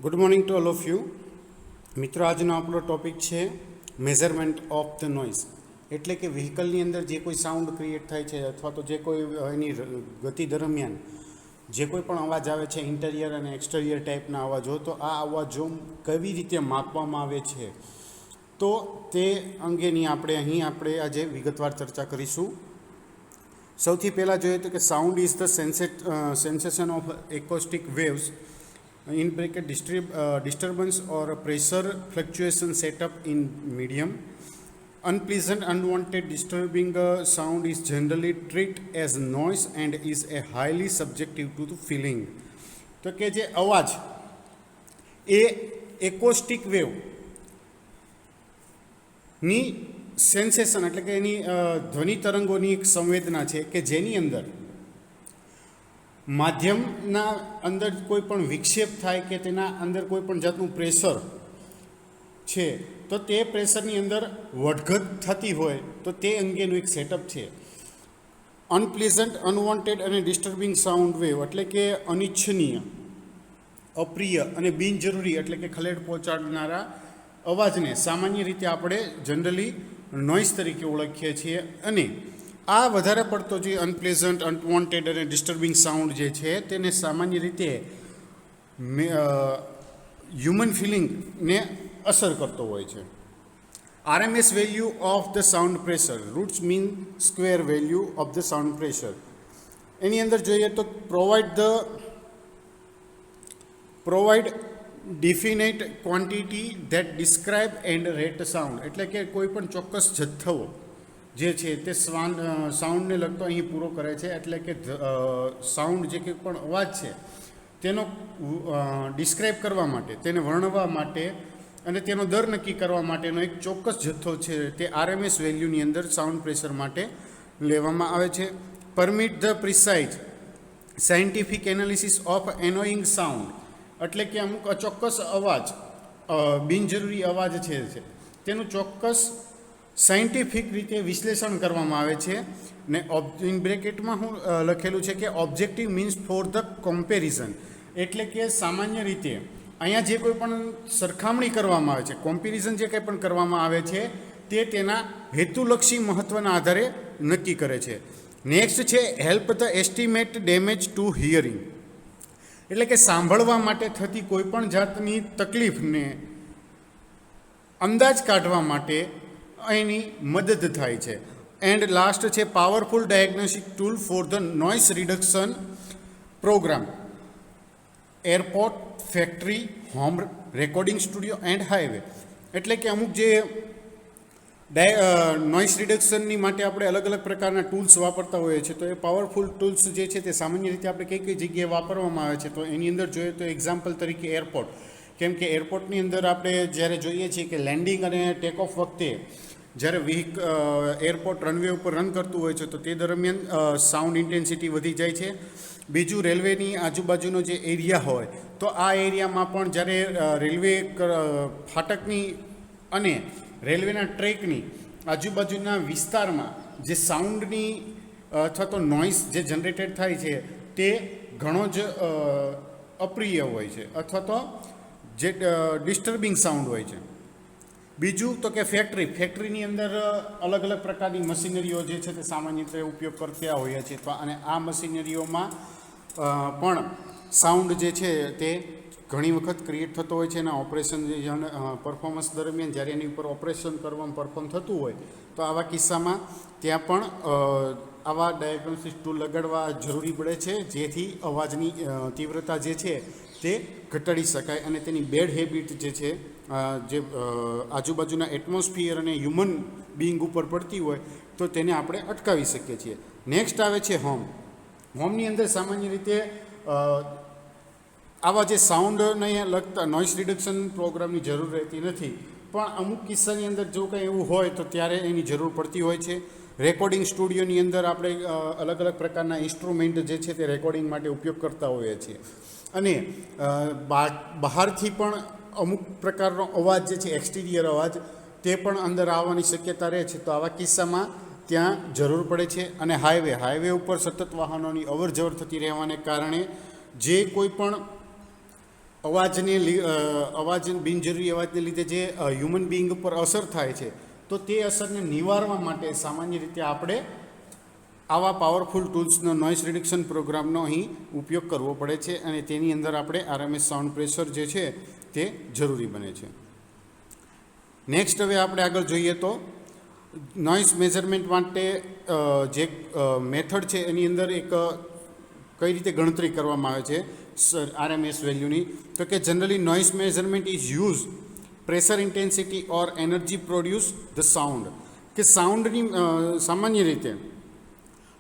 Good morning to all of you મિત્રો. આજનો આપણો ટોપિક છે મેઝરમેન્ટ ઓફ ધ નોઇઝ. એટલે કે વ્હીકલની અંદર જે કોઈ સાઉન્ડ ક્રિએટ થાય છે અથવા તો જે કોઈ એની ગતિ દરમિયાન જે કોઈ પણ અવાજ આવે છે, ઇન્ટિરિયર અને એક્સટિરિયર ટાઈપના અવાજો, તો આ અવાજો કેવી રીતે માપવામાં આવે છે તો તે અંગેની આપણે આજે વિગતવાર ચર્ચા કરીશું. સૌથી પહેલાં જોઈએ તો કે sound is the sensation of acoustic waves in bracket disturbance or pressure fluctuation set up in medium. Unpleasant, unwanted, disturbing sound is generally treated as noise and is a highly subjective to the feeling. તો કે જે અવાજ એ acoustic wave ની sensation એટલે કે એની ધ્વનિ તરંગોની એક સંવેદના છે કે જેની અંદર માધ્યમના અંદર કોઈ પણ વિક્ષેપ થાય કે તેના અંદર કોઈ પણ જાતનું પ્રેશર છે તો તે પ્રેશરની અંદર વધઘટ થતી હોય તો તે અંગેનું એક સેટઅપ છે. અનપ્લીઝન્ટ, અનવોન્ટેડ અને ડિસ્ટર્બિંગ સાઉન્ડ વેવ એટલે કે અનિચ્છનીય, અપ્રિય અને બિનજરૂરી એટલે કે ખલેલ પહોંચાડનારા અવાજને સામાન્ય રીતે આપણે જનરલી નોઇઝ તરીકે ઓળખીએ છીએ. અને આ વધારે પડતો જે અનપ્લેઝન્ટ, અનવોન્ટેડ અને ડિસ્ટર્બિંગ સાઉન્ડ જે છે તેને સામાન્ય રીતે હ્યુમન ફિલિંગને અસર કરતો હોય છે. RMS value of the sound pressure, roots mean square value of the sound pressure, એની અંદર જોઈએ તો provide definite quantity that describe and rate sound એટલે કે કોઈ પણ ચોક્કસ જથ્થો જે છે તે સાઉન્ડને લગતો અહીં પૂરો કરે છે. એટલે કે સાઉન્ડ જે કંઈ પણ અવાજ છે તેનો ડિસ્ક્રાઇબ કરવા માટે, તેને વર્ણવવા માટે અને તેનો દર નક્કી કરવા માટેનો એક ચોક્કસ જથ્થો છે તે RMS વેલ્યુની અંદર સાઉન્ડ પ્રેશર માટે લેવામાં આવે છે. Permit the precise scientific analysis of annoying sound એટલે કે અમુક અચોક્કસ અવાજ, બિનજરૂરી અવાજ છે તેનું ચોક્કસ સાયન્ટિફિક રીતે વિશ્લેષણ કરવામાં આવે છે. ને ઇન બ્રેકેટમાં હું લખેલું છે કે objective means for the comparison એટલે કે સામાન્ય રીતે અહીંયા જે કોઈ પણ સરખામણી કરવામાં આવે છે, કોમ્પેરિઝન જે કંઈ પણ કરવામાં આવે છે તે તેના હેતુલક્ષી મહત્ત્વના આધારે નક્કી કરે છે. નેક્સ્ટ છે help the estimate damage two hearing એટલે કે સાંભળવા માટે થતી કોઈ પણ જાતની તકલીફને અંદાજ કાઢવા માટે એની મદદ થાય છે. એન્ડ લાસ્ટ છે powerful diagnostic tool for the noise reduction program, airport, factory, home recording studio and highway એટલે કે અમુક જે નોઇસ રિડક્શનની માટે આપણે અલગ અલગ પ્રકારના ટૂલ્સ વાપરતા હોઈએ છીએ. તો એ પાવરફુલ ટૂલ્સ જે છે તે સામાન્ય રીતે આપણે કઈ કઈ જગ્યાએ વાપરવામાં આવે છે તો એની અંદર જોઈએ તો એક્ઝામ્પલ તરીકે એરપોર્ટ, કેમ કે એરપોર્ટની અંદર આપણે જ્યારે જોઈએ છીએ કે લેન્ડિંગ અને ટેક ઓફ વખતે જ્યારે એરપોર્ટ રનવે ઉપર રન કરતું હોય છે તો તે દરમિયાન સાઉન્ડ ઇન્ટેન્સિટી વધી જાય છે. બીજું, રેલવેની આજુબાજુનો જે એરિયા હોય તો આ એરિયામાં પણ જ્યારે રેલવે ફાટકની અને રેલવેના ટ્રેકની આજુબાજુના વિસ્તારમાં જે સાઉન્ડની અથવા તો નોઇઝ જે જનરેટેડ થાય છે તે ઘણો જ અપ્રિય હોય છે અથવા તો જે ડિસ્ટર્બિંગ સાઉન્ડ હોય છે. બીજું તો કે ફેક્ટરીની અંદર અલગ અલગ પ્રકારની મશીનરીઓ જે છે તે સામાન્ય રીતે ઉપયોગ કરતા હોઈએ છીએ તો અને આ મશીનરીઓમાં પણ સાઉન્ડ જે છે તે ઘણી વખત ક્રિએટ થતો હોય છે. એના ઓપરેશન પરફોર્મન્સ દરમિયાન જ્યારે એની ઉપર ઓપરેશન કરવામાં પરફોર્મ થતું હોય તો આવા કિસ્સામાં ત્યાં પણ આવા ડાયગ્નોસ્ટિક ટૂલ લગાડવા જરૂરી પડે છે જેથી અવાજની તીવ્રતા જે છે તે ઘટાડી શકાય અને તેની બેડ હેબિટ જે છે જે આજુબાજુના એટમોસ્ફિયર અને હ્યુમન બિંગ ઉપર પડતી હોય તો તેને આપણે અટકાવી શકીએ છીએ. નેક્સ્ટ આવે છે હોમની અંદર સામાન્ય રીતે આવા જે સાઉન્ડને લગતા નોઇસ રિડક્શન પ્રોગ્રામની જરૂર રહેતી નથી, પણ અમુક કિસ્સાની અંદર જો કંઈ એવું હોય તો ત્યારે એની જરૂર પડતી હોય છે. રેકોર્ડિંગ સ્ટુડિયોની અંદર આપણે અલગ અલગ પ્રકારના ઇન્સ્ટ્રુમેન્ટ જે છે તે રેકોર્ડિંગ માટે ઉપયોગ કરતા હોઈએ છીએ અને બહારથી પણ અમુક પ્રકારનો અવાજ જે છે એક્સટિરિયર અવાજ તે પણ અંદર આવવાની શક્યતા રહે છે. તો આવા કિસ્સામાં ત્યાં જરૂર પડે છે. અને હાઈવે ઉપર સતત વાહનોની અવર જવર થતી રહેવાને કારણે જે કોઈ પણ અવાજ બિનજરૂરી અવાજને લીધે જે હ્યુમન બિંગ ઉપર અસર થાય છે, તો તે અસરને નિવારવા માટે સામાન્ય રીતે આપણે આવા પાવરફુલ ટૂલ્સનો નોઇસ રિડક્શન પ્રોગ્રામનો અહીં ઉપયોગ કરવો પડે છે, અને તેની અંદર આપણે આરએમએસ સાઉન્ડ પ્રેશર જે છે તે જરૂરી બને છે. નેક્સ્ટ હવે આપણે આગળ જોઈએ તો નોઇસ મેઝરમેન્ટ માટે જે મેથડ છે એની અંદર એક કઈ રીતે ગણતરી કરવામાં આવે છે આરએમએસ વેલ્યુની, તો કે generally noise measurement is use pressure intensity or energy produce the sound, કે સાઉન્ડની સામાન્ય રીતે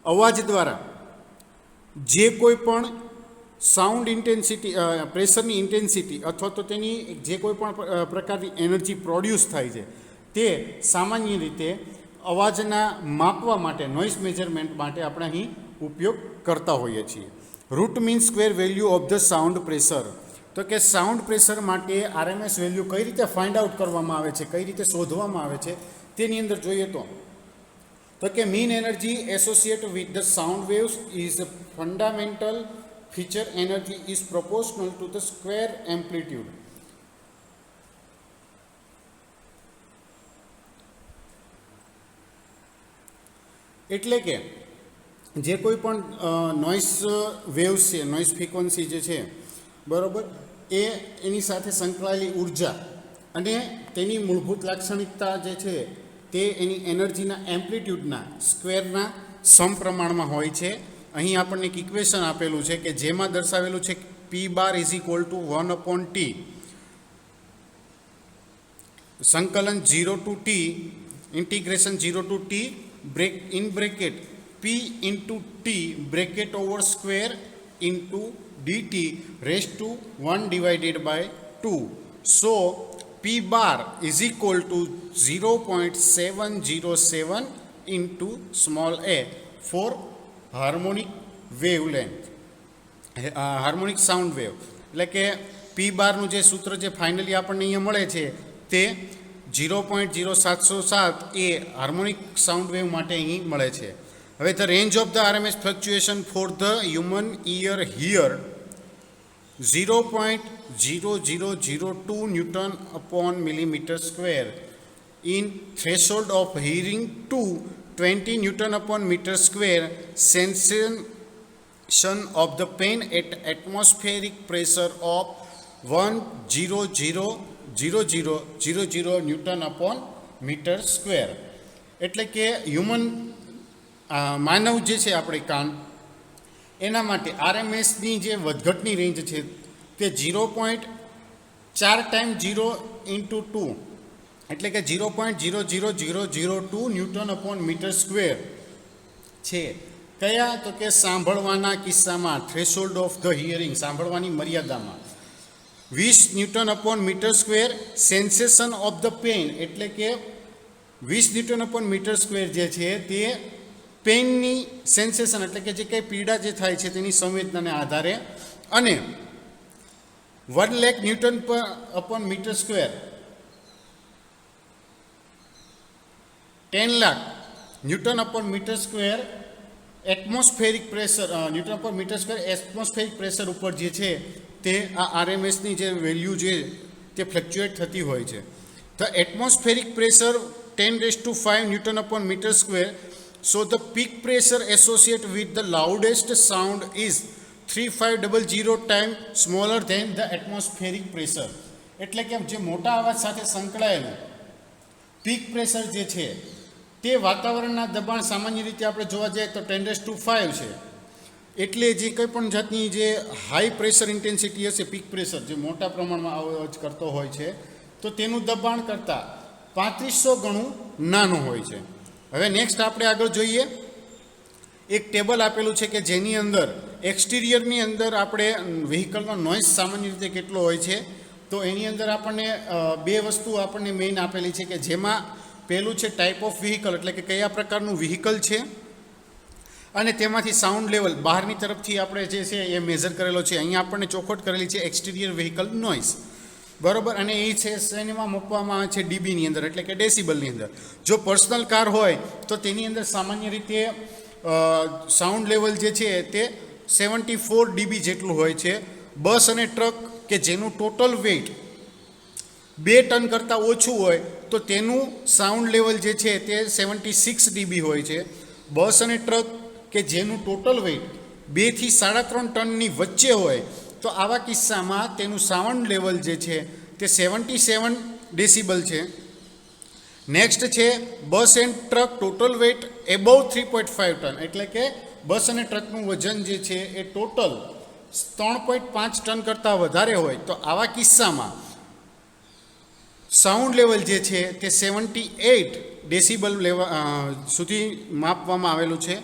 અવાજ દ્વારા જે કોઈ પણ સાઉન્ડ ઇન્ટેન્સિટી પ્રેશરની ઇન્ટેન્સિટી અથવા તો તેની જે કોઈ પણ પ્રકારની એનર્જી પ્રોડ્યુસ થાય છે તે સામાન્ય રીતે અવાજના માપવા માટે નોઇસ મેજરમેન્ટ માટે આપણે અહીં ઉપયોગ કરતા હોઈએ છીએ. Root mean square value of the sound pressure, તો કે સાઉન્ડ પ્રેશર માટે આરએમએસ વેલ્યુ કઈ રીતે ફાઇન્ડ આઉટ કરવામાં આવે છે, કઈ રીતે શોધવામાં આવે છે તેની અંદર જોઈએ તો કે mean energy associate with the sound waves is fundamental feature energy is proportional to the square amplitude. એટલે કે જે કોઈ પણ નોઇસ વેવ્સ છે, નોઇસ ફ્રીક્વન્સી જે છે બરાબર, એની સાથે સંકળાયેલી ઉર્જા અને તેની મૂળભૂત લાક્ષણિકતા જે છે તે એની એનર્જીના એમ્પ્લિટ્યૂડના સ્ક્વેરના સમપ્રમાણમાં હોય છે. અહીં આપણને એક ઇક્વેશન આપેલું છે કે જેમાં દર્શાવેલું છે P bar is equal to 1/T સંકલન 0 to T integration 0 to T in bracket P into T bracket over square into dt raised to 1 divided by 2. So P bar is equal to 0.707 into small a for harmonic wavelength, harmonic sound wave. એટલે કે પી બારનું જે સૂત્ર જે finally આપણને અહીંયા મળે છે તે 0.0707 એ હાર્મોનિક સાઉન્ડ વેવ માટે અહીં મળે છે. હવે the range of the RMS fluctuation for the human ear here 0.0002 newton upon millimetre square in threshold of hearing to 20 Newton upon meter square, sensation of the pain at atmospheric pressure of 1000000 Newton upon meter square. એટલે કે human માનવ જે છે આપણે કાન એના માટે આરએમએસની જે વધઘટની range છે તે 0.4 × 0 × 2 એટલે કે 0.00002 ન્યૂટન અપોન મીટર સ્ક્વેર છે. કયા તો કે સાંભળવાના કિસ્સામાં, થ્રેશોલ્ડ ઓફ ધ હિયરિંગ, સાંભળવાની મર્યાદામાં. 20 newton upon metre square sensation of the pain, એટલે કે 20 ન્યૂટન અપોન મીટર સ્ક્વેર જે છે તે પેઇનની સેન્સેશન એટલે કે જે કંઈ પીડા જે થાય છે તેની સંવેદનાને આધારે, અને 1 lakh newton upon metre square 10 lakh newton upon metre square atmospheric pressure, newton upon metre square atmospheric pressure ઉપર જે છે તે આ આરએમએસની જે વેલ્યુ છે તે ફ્લક્ચ્યુએટ થતી હોય છે. The atmospheric pressure 10⁵ newton upon metre square, so the peak pressure associate with the loudest sound is 3500 time smaller than the atmospheric pressure. એટલે કે જે મોટા અવાજ સાથે સંકળાયેલું પીક પ્રેશર જે છે તે વાતાવરણના દબાણ સામાન્ય રીતે આપણે જોવા જઈએ તો 10⁵ છે. એટલે જે કંઈ પણ જાતની જે હાઈ પ્રેશર ઇન્ટેન્સિટી હશે, પીક પ્રેશર જે મોટા પ્રમાણમાં અવાજ કરતો હોય છે, તો તેનું દબાણ કરતાં 3500 ગણું નાનું હોય છે. હવે નેક્સ્ટ આપણે આગળ જોઈએ, એક ટેબલ આપેલું છે કે જેની અંદર એક્સટિરિયરની અંદર આપણે વ્હીકલનો નોઇઝ સામાન્ય રીતે કેટલો હોય છે, તો એની અંદર આપણને બે વસ્તુ આપણને મેઇન આપેલી છે કે જેમાં પહેલું છે ટાઈપ ઓફ વ્હીકલ, એટલે કે કયા પ્રકારનું વ્હીકલ છે, અને તેમાંથી સાઉન્ડ લેવલ બહારની તરફથી આપણે જે છે એ મેઝર કરેલો છે. અહીંયા આપણને ચોખવટ કરેલી છે એક્સટિરિયર વ્હીકલ નોઇઝ, બરાબર, અને એ છે શ્રેણીમાં મૂકવામાં આવે છે ડીબીની અંદર, એટલે કે ડેસિબલની અંદર. જો પર્સનલ કાર હોય તો તેની અંદર સામાન્ય રીતે સાઉન્ડ લેવલ જે છે તે 74 dB જેટલું હોય છે. બસ અને ટ્રક કે જેનું ટોટલ વેઇટ 2 ટન કરતાં ઓછું હોય તો તેનું સાઉન્ડ લેવલ જે છે તે 76 dB હોય છે. બસ અને ટ્રક કે જેનું ટોટલ વેઇટ 2 થી 3.5 ટનની વચ્ચે હોય તો આવા કિસ્સામાં તેનું સાઉન્ડ લેવલ જે છે તે 77 ડેસિબલ છે. નેક્સ્ટ છે bus and truck total weight above 3.5 ton, એટલે કે બસ અને ટ્રકનું વજન જે છે એ ટોટલ 3.5 ટન કરતાં વધારે હોય તો આવા કિસ્સામાં સાઉન્ડ લેવલ જે છે તે 78 ડેસિબલ સુધી માપવામાં આવેલું છે.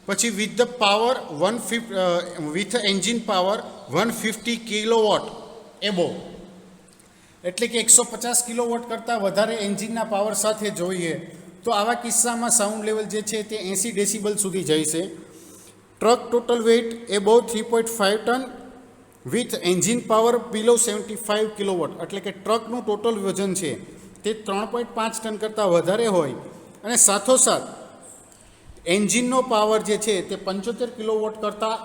પછી with the power 150 with engine power 150 kilowatt above, એટલે કે 150 કિલોવોટ કરતાં વધારે એન્જિનના પાવર સાથે જોઈએ તો આવા કિસ્સામાં સાઉન્ડ લેવલ જે છે તે 80 ડેસિબલ સુધી જશે. Truck total weight above 3.5 ton with engine power below 75 kilowatt, એટલે કે ટ્રકનું ટોટલ વજન છે તે 3.5 ટન કરતાં વધારે હોય અને સાથોસાથ એન્જિનનો પાવર જે છે તે 75 કિલોવોટ કરતાં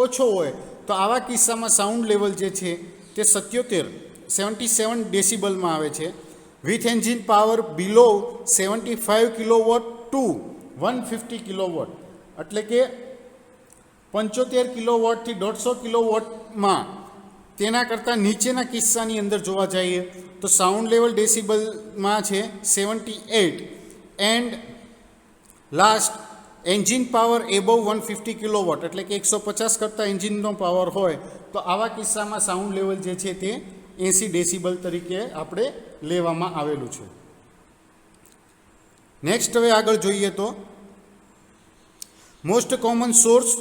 ઓછો હોય તો આવા કિસ્સામાં સાઉન્ડ લેવલ જે છે તે 77 ડેસિબલમાં આવે છે. With engine power below 75 kilowatt to 150 kilowatt, એટલે કે 75 કિલોવોટથી 150 કિલોવોટમાં તેના કરતાં નીચેના કિસ્સાની અંદર જોવા જઈએ તો સાઉન્ડ લેવલ ડેસિબલમાં છે 78 and last engine power above 150 kilowatt, એટલે કે 150 કરતાં એન્જિનનો પાવર હોય તો આવા કિસ્સામાં સાઉન્ડ લેવલ જે છે તે 80 ડેસિબલ તરીકે આપણે લેવામાં આવેલું છે. નેક્સ્ટ હવે આગળ જોઈએ તો most common source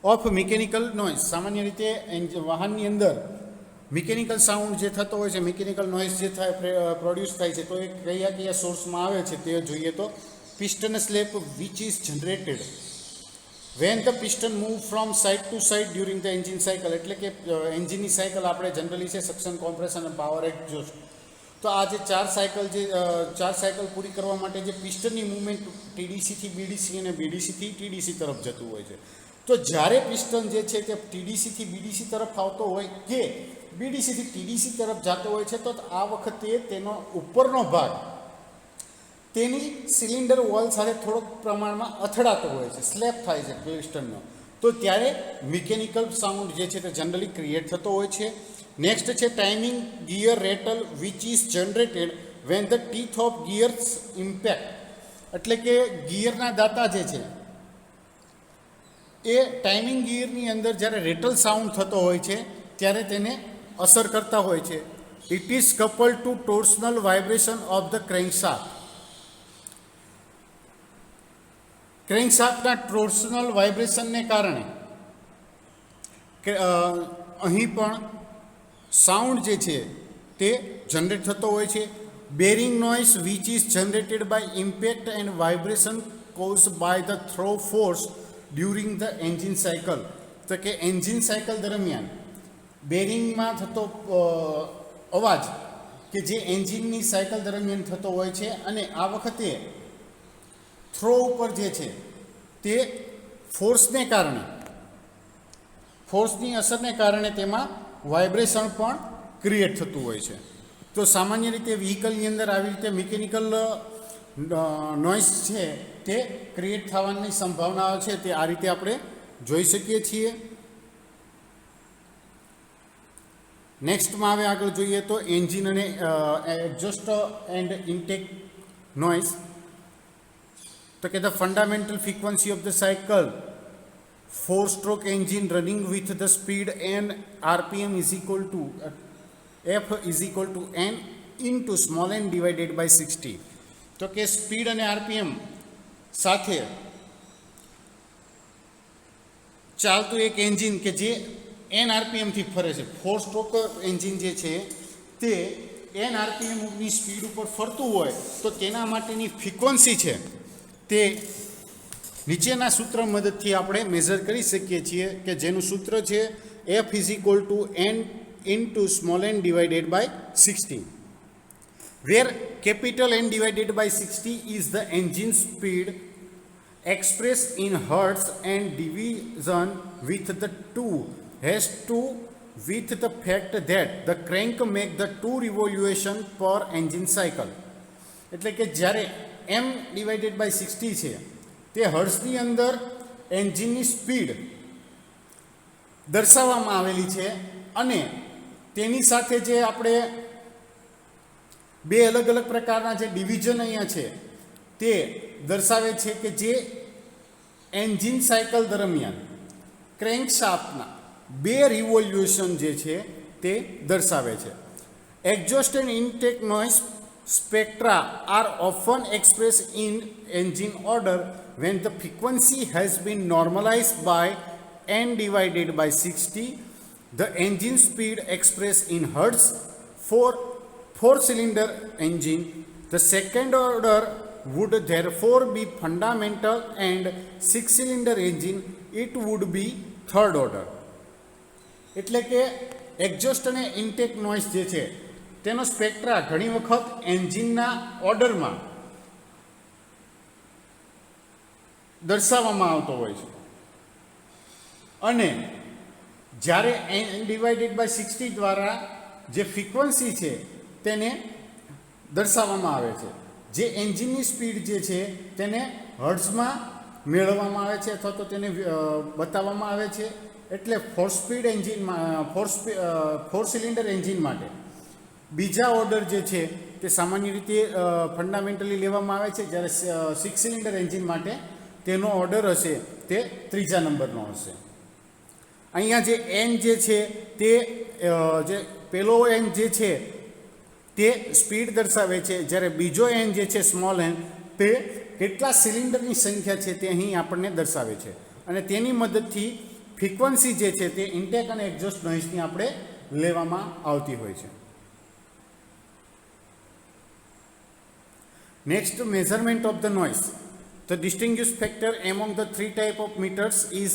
of mechanical noise. સામાન્ય રીતે વાહનની અંદર મિકેનિકલ સાઉન્ડ જે થતો હોય છે, મિકેનિકલ નોઇઝ જે થાય પ્રોડ્યુસ થાય છે તો એ કયા સોર્સમાં આવે છે તે જોઈએ તો piston slap which is generated when the piston move from side to side during the engine cycle, એટલે કે એન્જિનની સાયકલ આપણે જનરલી છે સક્શન, કોમ્પ્રેશન અને પાવર એક્ઝોસ્ટ. તો આ જે ચાર સાયકલ પૂરી કરવા માટે જે પિસ્ટનની મૂવમેન્ટ ટીડીસીથી બીડીસી અને બીડીસીથી ટીડીસી તરફ જતું હોય છે, તો જ્યારે પિસ્ટન જે છે તે ટીડીસીથી બીડીસી તરફ આવતો હોય કે બીડીસીથી ટીડીસી તરફ જતો હોય છે તો આ વખતે તેનો ઉપરનો ભાગ તેની સિલિન્ડર વોલ સાથે થોડોક પ્રમાણમાં અથડાતો હોય છે, સ્લેપ થાય છે પિસ્ટનનો, તો ત્યારે મિકેનિકલ સાઉન્ડ જે છે તે જનરલી ક્રિએટ થતો હોય છે. નેક્સ્ટ છે timing gear rattle which is generated when the teeth of gears impact, એટલે કે ગિયરના દાંતા જે છે એ ટાઈમિંગ ગિયરની અંદર જ્યારે રેટલ સાઉન્ડ થતો હોય છે ત્યારે તેને અસર કરતા હોય છે. It is coupled to torsional vibration of the crankshaft. ક્રેન્કશાફ્ટના ટોર્સનલ વાઇબ્રેશનને કારણે અહીં પણ સાઉન્ડ જે છે તે જનરેટ થતો હોય છે. Bearing noise which is generated by impact and vibration cause by the throw force during the engine cycle, તો કે એન્જિન સાયકલ દરમિયાન બેરિંગમાં થતો અવાજ કે જે એન્જિનની સાયકલ દરમિયાન થતો હોય છે અને આ વખતે થ્રો ઉપર જે છે તે ફોર્સની અસરને કારણે તેમાં વાઇબ્રેશન પણ ક્રિએટ થતું હોય છે. તો સામાન્ય રીતે વ્હીકલની અંદર આવી રીતે મિકેનિકલ નોઇઝ છે તે ક્રિએટ થવાની સંભાવનાઓ છે તે આ રીતે આપણે જોઈ શકીએ છીએ. નેક્સ્ટમાં હવે આગળ જોઈએ તો એન્જિન અને એક્ઝોસ્ટ એન્ડ ઇન્ટેક નોઇઝ. તો કે the fundamental frequency of the cycle 4-stroke engine running with the speed and RPM is equal to F is equal to N into small n divided by 60. તો કે speed અને RPM સાથે ચાલતું એક engine કે જે એન આરપીએમથી ફરે છે, 4-stroke એન્જિન જે છે તે એન આરપીએમની સ્પીડ ઉપર ફરતું હોય તો તેના માટેની ફ્રીક્વન્સી છે તે નીચેના સૂત્ર મદદથી આપણે મેઝર કરી શકીએ છીએ કે જેનું સૂત્ર છે F is equal to N into small n divided by 60, where capital N divided by 60 is the engine speed expressed in hertz and division with the 2 has to with the fact that the crank make the 2 revolution per engine cycle. એટલે કે જ્યારે m divided by 60 છે તે હર્ટ્ઝની અંદર એન્જિનની speed દર્શાવવામાં આવેલી છે અને તેની સાથે જે આપણે બે અલગ અલગ પ્રકારના જે ડિવિઝન અહીંયા છે તે દર્શાવે છે કે જે એન્જિન સાયકલ દરમિયાન ક્રેન્કશાફ્ટના 2 રિવોલ્યુશન જે છે તે દર્શાવે છે. Exhaust and intake noise spectra are often expressed in engine order when the frequency has been normalized by n divided by 60. The engine speed expressed in hertz for 4-cylinder engine. The second order would therefore be fundamental, and 6-cylinder engine it would be third order. એટલે કે exhaust અને intake noise જે છે તેનો સ્પેક્ટ્રા ઘણી વખત એન્જિનના ઓર્ડરમાં દર્શાવવામાં આવતો હોય છે અને જ્યારે n ડિવાઇડેડ બાય 60 દ્વારા જે ફ્રીક્વન્સી છે તેને દર્શાવવામાં આવે છે. જે એન્જિનની સ્પીડ જે છે તેને હર્ટ્ઝમાં મેળવવામાં આવે છે અથવા તો તેને બતાવવામાં આવે છે. એટલે 4 સિલિન્ડર એન્જિન માટે બીજા ઓર્ડર જે છે તે સામાન્ય રીતે ફંડામેન્ટલી લેવામાં આવે છે, જ્યારે 6 સિલિન્ડર એન્જિન માટે તેનો ઓર્ડર હશે તે ત્રીજા નંબરનો હશે. અહીંયા જે એન જે છે તે જે પહેલો એન જે છે તે સ્પીડ દર્શાવે છે, જ્યારે બીજો એન જે છે સ્મોલ એન તે કેટલા સિલિન્ડરની સંખ્યા છે તે અહીં આપણને દર્શાવે છે અને તેની મદદથી ફ્રીક્વન્સી જે છે તે ઇન્ટેક અને એક્ઝોસ્ટ નોઇઝની આપણે લેવામાં આવતી હોય છે. Next, measurement of the noise. The distinguishing factor among the 3 type of meters is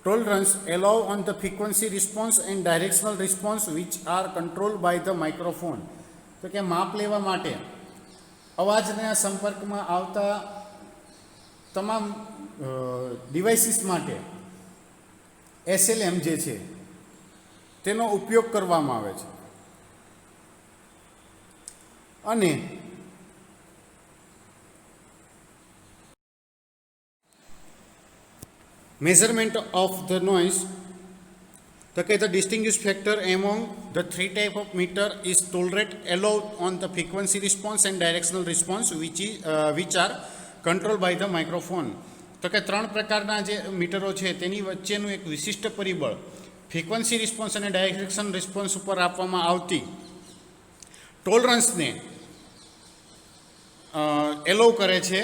tolerance allowed on the frequency response and directional response, which are controlled by the microphone. તો કે માપ લેવા માટે અવાજના સંપર્કમાં આવતા તમામ ડિવાઇસીસ માટે SLM જે છે તેનો ઉપયોગ કરવામાં આવે છે અને measurement of the noise. Okay, the distinguishing factor among the 3 type of meter is tolerate allowed on the frequency response and directional response, which are controlled by the microphone. તો કે 3 પ્રકારના જે મીટરો છે તેની વચ્ચેનું એક વિશિષ્ટ પરિબળ ફ્રીક્વન્સી રિસ્પોન્સ અને ડાયરેક્શન રિસ્પોન્સ ઉપર આપવામાં આવતી ટોલરન્સને એલાઉ કરે છે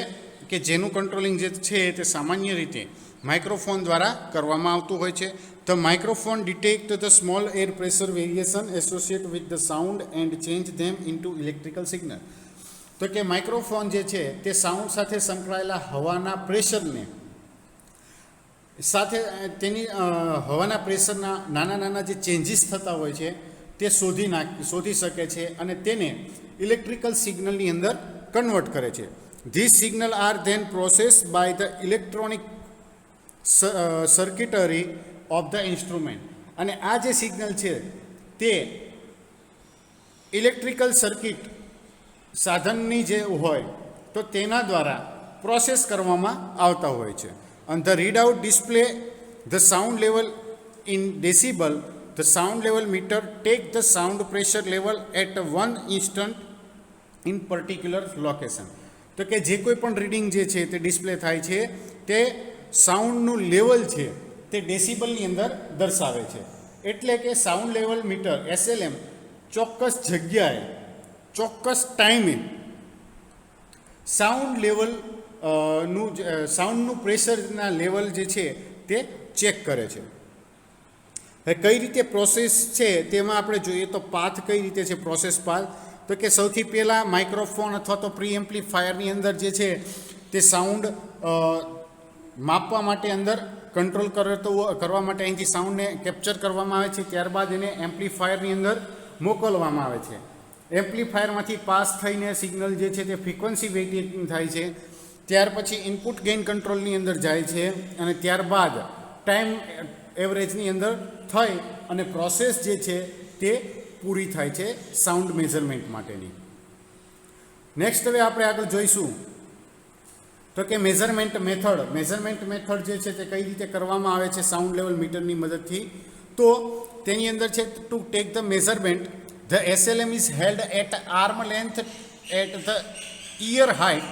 કે જેનું કંટ્રોલિંગ જે છે તે સામાન્ય રીતે માઇક્રોફોન દ્વારા કરવામાં આવતું હોય છે. The microphone detect the small air pressure variation associate with the sound and change them into electrical signal. તો કે માઇક્રોફોન જે છે તે સાઉન્ડ સાથે સંકળાયેલા હવાના પ્રેશરને સાથે તેની હવાના પ્રેશરના નાના નાના જે ચેન્જીસ થતા હોય છે તે શોધી શકે છે અને તેને ઇલેક્ટ્રિકલ સિગ્નલની અંદર કન્વર્ટ કરે છે. This signal are then processed by the electronic circuitry of the instrument. અને આ જે સિગ્નલ છે તે ઇલેક્ટ્રિકલ સર્કિટ સાધનની જે હોય તો તેના દ્વારા પ્રોસેસ કરવામાં આવતા હોય છે. અને the readout display the sound level in decibel. The sound level meter take the sound pressure level at 1 instant in particular location. તો કે જે કોઈ પણ રીડિંગ જે છે તે ડિસ્પ્લે થાય છે તે સાઉન્ડનું લેવલ છે તે ડેસિબલની અંદર દર્શાવે છે. એટલે કે સાઉન્ડ લેવલ મીટર SLM ચોક્કસ જગ્યાએ ચોક્કસ ટાઈમે સાઉન્ડ લેવલ સાઉન્ડનું પ્રેશરના લેવલ જે છે તે ચેક કરે છે. હવે કઈ રીતે પ્રોસેસ છે તેમાં આપણે જોઈએ તો પાથ કઈ રીતે છે પ્રોસેસ પાથ. તો કે સૌથી પહેલાં માઇક્રોફોન અથવા તો પ્રી એમ્પ્લીફાયરની અંદર જે છે તે સાઉન્ડ માપવા માટે અંદર કંટ્રોલ કરવા માટે અહીંથી સાઉન્ડને કેપ્ચર કરવામાં આવે છે. ત્યારબાદ એને એમ્પ્લીફાયરની અંદર મોકલવામાં આવે છે. એમ્પ્લીફાયરમાંથી પાસ થઈને સિગ્નલ જે છે તે ફ્રીક્વન્સી વેરિએટિંગ થાય છે. ત્યાર પછી ઇનપુટ ગેઇન કંટ્રોલની અંદર જાય છે અને ત્યારબાદ ટાઈમ એવરેજની અંદર થઈ અને પ્રોસેસ જે છે તે પૂરી થાય છે સાઉન્ડ મેઝરમેન્ટ માટેની. નેક્સ્ટ હવે આપણે આગળ જોઈશું તો કે મેઝરમેન્ટ મેથડ જે છે તે કઈ રીતે કરવામાં આવે છે સાઉન્ડ લેવલ મીટરની મદદથી. તો તેની અંદર છે to take the measurement the SLM is held at arm length at the ear height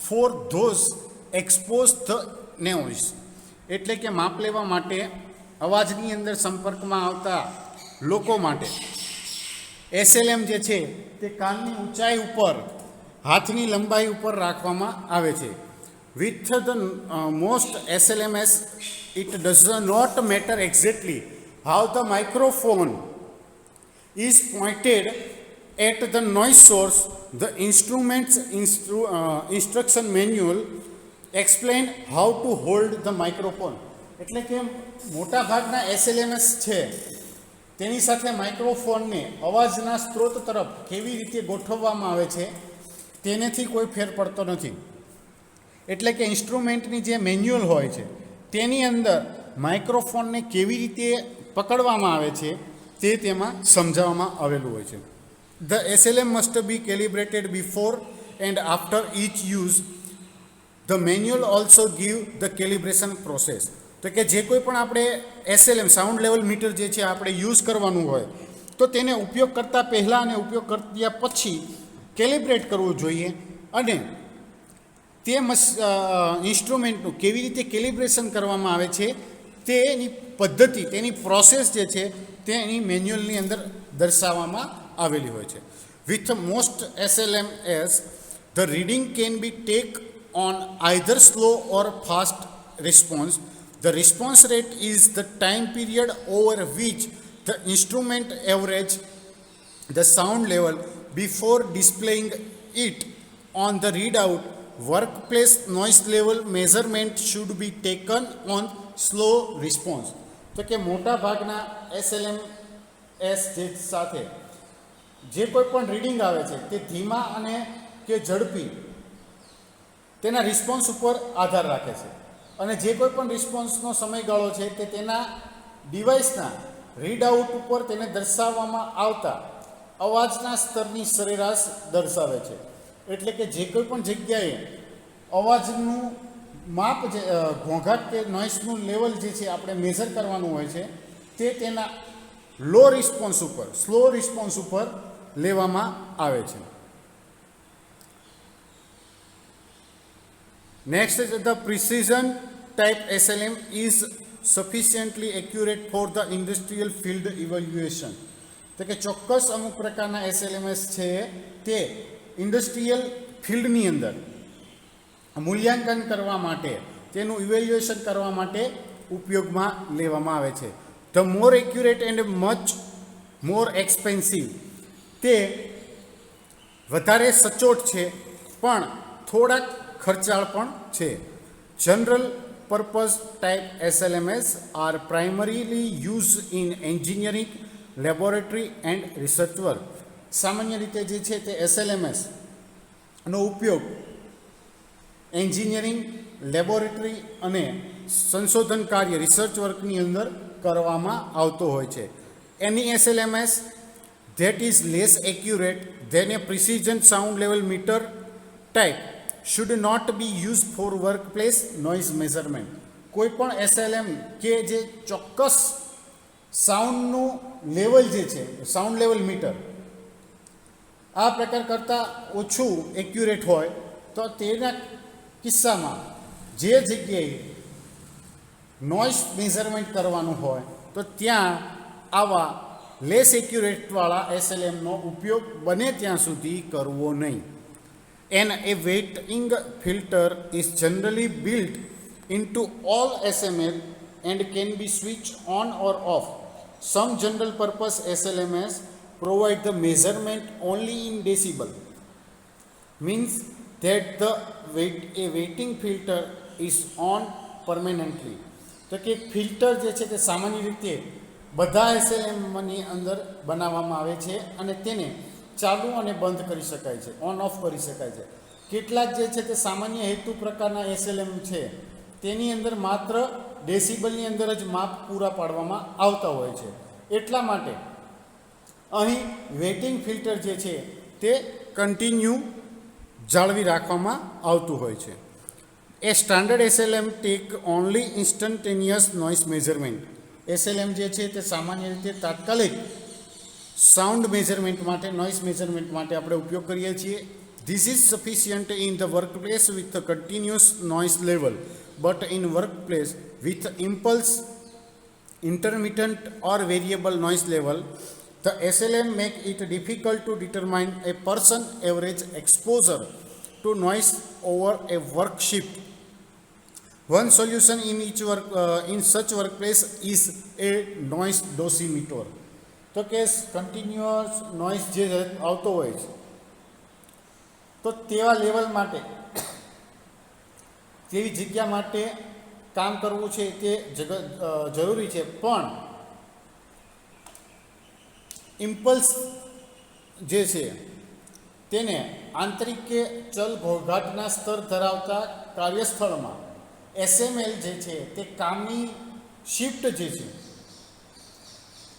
for those expose the noise. એટલે કે માપ લેવા માટે અવાજની અંદર સંપર્કમાં આવતા લોકો માટે SLM જે છે તે કાનની ઊંચાઈ ઉપર હાથની લંબાઈ ઉપર રાખવામાં આવે છે. With the most SLMs, it does not matter exactly how the microphone is pointed at the noise source. The instrument's instruction manual explain how to hold the microphone. એટલે કે મોટા ભાગના SLMs છે તેની સાથે માઇક્રોફોનને અવાજના સ્ત્રોત તરફ કેવી રીતે ગોઠવવામાં આવે છે તેનેથી કોઈ ફેર પડતો નથી. એટલે કે ઇન્સ્ટ્રુમેન્ટની જે મેન્યુઅલ હોય છે તેની અંદર માઇક્રોફોનને કેવી રીતે પકડવામાં આવે છે તે તેમાં સમજાવવામાં આવેલું હોય છે. The SLM must be calibrated before and after each use. The manual also give the calibration process. તો કે જે કોઈ પણ આપણે SLM સાઉન્ડ લેવલ મીટર જે છે આપણે યુઝ કરવાનું હોય તો તેને ઉપયોગ કરતાં પહેલાં અને ઉપયોગ કર્યા પછી કેલિબ્રેટ કરવું જોઈએ અને તે ઇન્સ્ટ્રુમેન્ટનું કેવી રીતે કેલિબ્રેશન કરવામાં આવે છે તેની પદ્ધતિ તેની પ્રોસેસ જે છે તે એની મેન્યુઅલની અંદર દર્શાવવામાં આવેલી હોય છે. With most SLMs the reading can be take on either slow or fast response. The response rate is the time period over which the instrument average the sound level before displaying it on the readout. Workplace noise level measurement should be taken on slow response. તો કે મોટા ભાગના SLMs જે સાથે જે કોઈ પણ reading આવે છે તે ધીમા અને કે ઝડપી તેના રિસ્પોન્સ ઉપર આધાર રાખે છે અને જે કોઈ પણ રિસ્પોન્સનો સમયગાળો છે તે તેના ડિવાઇસના રીડઆઉટ ઉપર તેને દર્શાવવામાં આવતા અવાજના સ્તરની સરેરાશ દર્શાવે છે. એટલે કે જે કોઈ પણ જગ્યાએ અવાજનું માપ જે ઘોંઘાટ કે નોઇસનું લેવલ જે છે આપણે મેઝર કરવાનું હોય છે તે તેના લો રિસ્પોન્સ ઉપર સ્લો રિસ્પોન્સ ઉપર લેવામાં આવે છે. Next is the precision type SLM is sufficiently accurate for the industrial field evaluation. તો કે ચોક્કસ અમુક પ્રકારના SLMs છે તે ઇન્ડસ્ટ્રીયલ ફિલ્ડની અંદર મૂલ્યાંકન કરવા માટે તેનું ઇવેલ્યુએશન કરવા માટે ઉપયોગમાં લેવામાં આવે છે. The more accurate and much more expensive. તે વધારે સચોટ છે પણ થોડાક ખર્ચાળ પણ છે. General purpose type SLMs are primarily use in engineering laboratory and research work. સામાન્ય રીતે જે છે તે SLMs નો ઉપયોગ એન્જિનિયરિંગ લેબોરેટરી અને સંશોધન કાર્ય રિસર્ચ વર્કની અંદર કરવામાં આવતો હોય છે. એની SLMs that is less accurate than a precision sound level meter type should not be used for workplace noise measurement. કોઈ પણ SLM કે જે ચોક્કસ સાઉન્ડનું લેવલ જે છે સાઉન્ડ લેવલ મીટર આ પ્રકાર કરતાં ઓછું એક્યુરેટ હોય તો તેના કિસ્સામાં જે જગ્યાએ નોઇસ મેઝરમેન્ટ કરવાનું હોય તો ત્યાં આવા લેસ એક્યુરેટવાળા SLMનો ઉપયોગ બને ત્યાં સુધી કરવો નહીં. A weighting filter is generally built into all SML and can be switched on or off. Some general purpose SLMs provide the measurement only in decibel. Means that a weighting filter is on permanently. તો કે filter જે છે તે સામાન્ય રીતે બધા SLMની અંદર બનાવવામાં આવે છે અને તેને ચાલુ અને બંધ કરી શકાય છે, ઓન ઓફ કરી શકાય છે. કેટલાક જે છે તે સામાન્ય હેતુ પ્રકારના SLM છે તેની અંદર માત્ર ડેસિબલની અંદર જ માપ પૂરા પાડવામાં આવતા હોય છે. એટલા માટે અહીં વેટિંગ ફિલ્ટર જે છે તે કન્ટિન્યુ જાળવી રાખવામાં આવતું હોય છે. A standard SLM take only instantaneous noise measurement. SLM જે છે તે સામાન્ય રીતે તાત્કાલિક સાઉન્ડ મેઝરમેન્ટ માટે, નોઇસ મેઝરમેન્ટ માટે આપણે ઉપયોગ કરીએ છીએ. This is sufficient in the workplace with continuous noise level, but in workplace with impulse, intermittent or variable noise level, the SLM make it difficult to determine a person average exposure to noise over a work shift. One solution in such workplace is a noise dosimeter. તો કે continuous noise જે આવતો હોય છે તો તેવા level માટે, તેવી જગ્યા માટે કામ કરવું છે તે જરૂરી છે. પણ ઇમ્પલ્સ જે છે તેને આંતરિક કે ચલ ઘોંઘાટના સ્તર ધરાવતા કાર્યસ્થળમાં SML જે છે તે કામની શિફ્ટ જે છે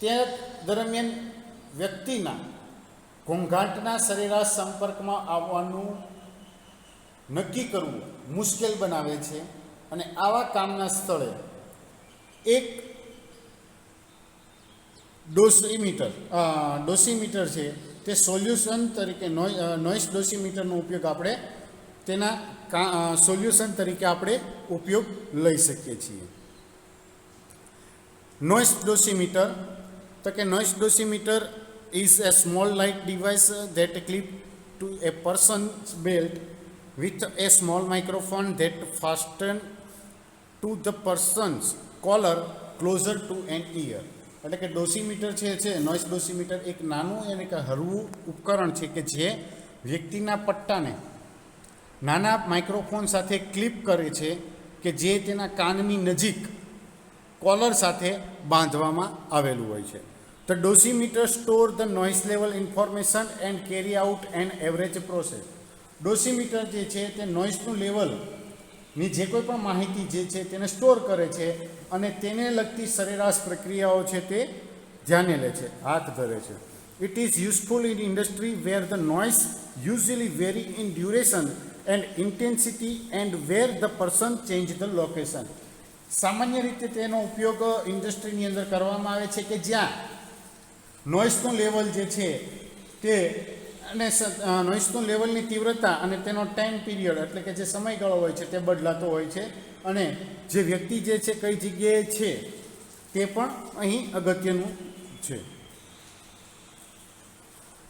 તે દરમિયાન વ્યક્તિના ઘોંઘાટના સરેરાશ સંપર્કમાં આવવાનું નક્કી કરવું મુશ્કેલ બનાવે છે. અને આવા કામના સ્થળે એક ડોસીમીટર છે તે સોલ્યુશન તરીકે, નોઇસ ડોસીમીટરનો ઉપયોગ આપણે તેના સોલ્યુશન તરીકે આપણે ઉપયોગ લઈ શકીએ છીએ. નોઇસ ડોસીમીટર, તો કે noise dosimeter is a small light device that clip to a person's belt with a small microphone that fasten to the person's collar closer to an ear. એટલે કે ડોસીમીટર છે નોઇસ ડોસીમીટર એક નાનું અને એક હળવું ઉપકરણ છે કે જે વ્યક્તિના પટ્ટાને નાના માઇક્રોફોન સાથે ક્લિપ કરે છે કે જે તેના કાનની નજીક કોલર સાથે બાંધવામાં આવેલું હોય છે. The dosimeter store the noise level information and carry out an average process. ડોસીમીટર જે છે તે નોઇસનું લેવલની જે કોઈ પણ માહિતી જે છે તેને સ્ટોર કરે છે અને તેને લગતી સરેરાશ પ્રક્રિયાઓ છે તે ધ્યાને લે છે, હાથ ધરે છે. It is useful in industry where the noise usually vary in duration and intensity and where the person change the location. સામાન્ય રીતે તેનો ઉપયોગ ઇન્ડસ્ટ્રીની અંદર કરવામાં આવે છે કે જ્યાં નોઇસનું લેવલ જે છે તે અને નોઇસનું લેવલની તીવ્રતા અને તેનો ટાઈમ પીરિયડ એટલે કે જે સમયગાળો હોય છે તે બદલાતો હોય છે અને જે વ્યક્તિ જે છે કઈ જગ્યાએ છે તે પણ અહીં અગત્યનું છે.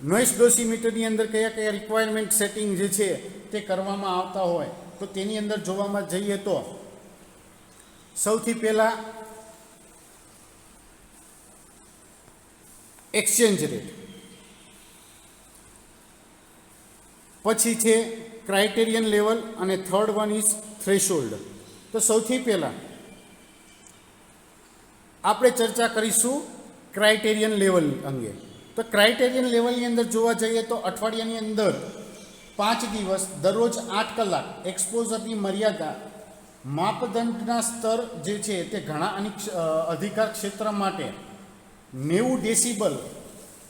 નોઇસ ડોસીમીટરની અંદર કયા કયા રિક્વાયરમેન્ટ સેટિંગ જે છે તે કરવામાં આવતા હોય તો તેની અંદર જોવામાં જઈએ તો સૌથી પહેલાં એક્સચેન્જ રેટ, પછી છે ક્રાઇટેરિયન લેવલ અને થર્ડ વન ઇઝ થ્રેશોલ્ડ. તો સૌથી પહેલાં આપણે ચર્ચા કરીશું ક્રાઇટેરિયન લેવલ અંગે. તો ક્રાઇટેરિયન લેવલની અંદર જોવા જઈએ તો અઠવાડિયાની અંદર 5 દિવસ દરરોજ 8 કલાક એક્સપોઝરની મર્યાદા માપદંડના સ્તર જે છે તે ઘણા અધિકાર ક્ષેત્ર માટે 90 ડેસિબલ,